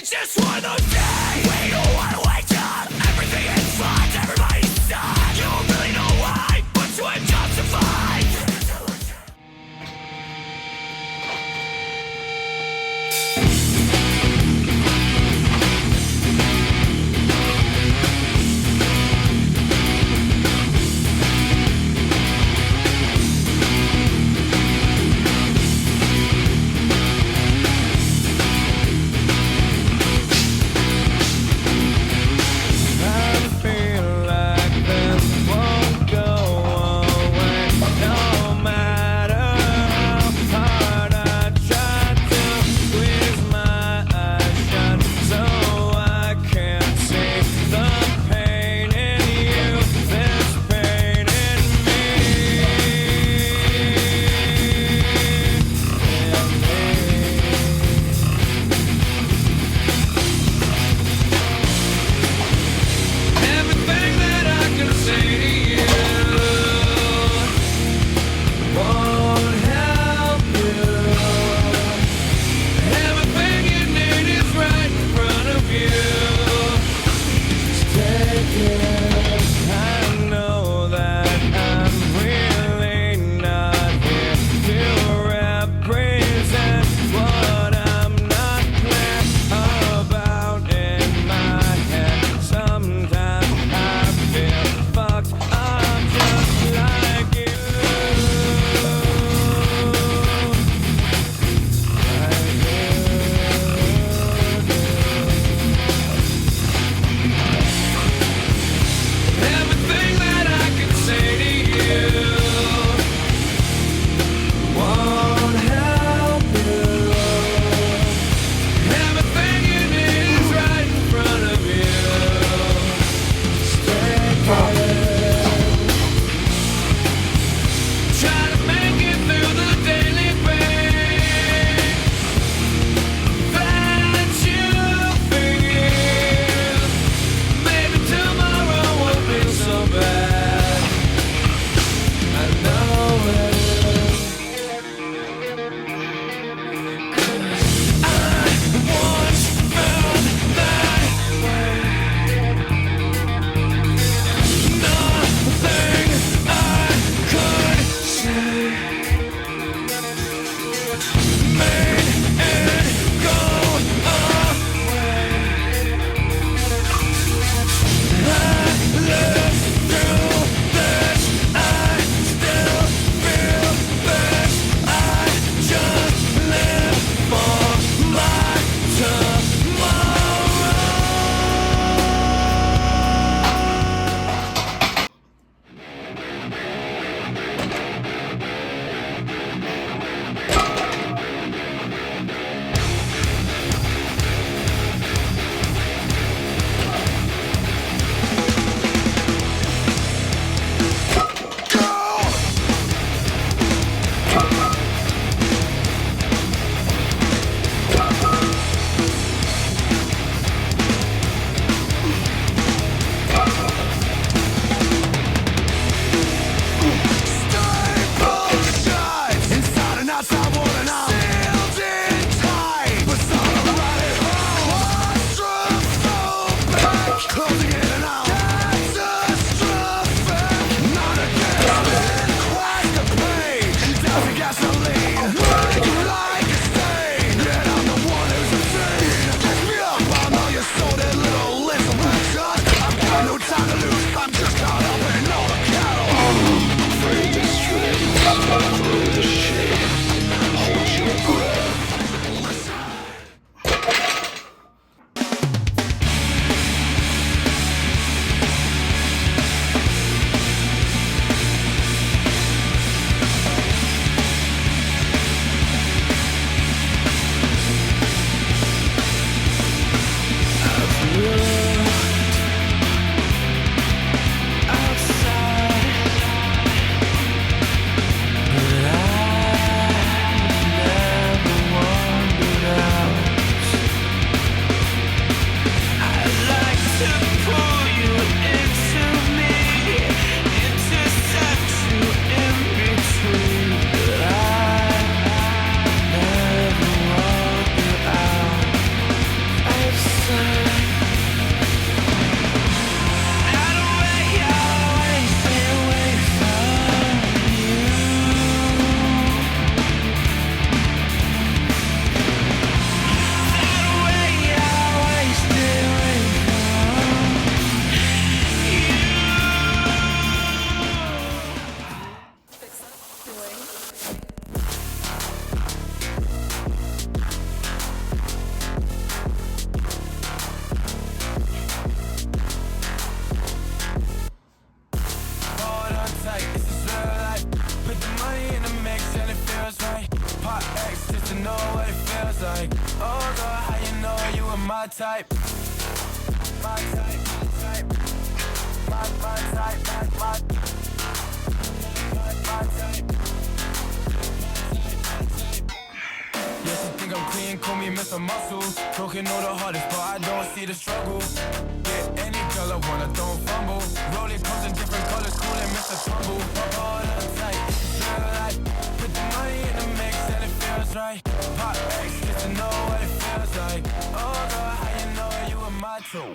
It's just one of those days. We don't wanna wake up. Everything is fine. Everybody's sad. You don't really know why, but you ain't justified. Hold on tight, this is real life. Put the money in the mix and it feels right. Pop X just to know what it feels like. Oh girl, how you know you were my type? My type, my type. My type, my type. Yes, you think I'm clean, call me Mr. Muscle. Broken all the hardest, but I don't see the struggle. Yeah, any girl I wanna, don't fumble. Rolling comes in different colors, cool and Mr. Tumble. Hold on tight, this is real life. Put the money in the mix and it feels right. Pop X, just to know what it feels like. Oh girl, how you know you were my tool?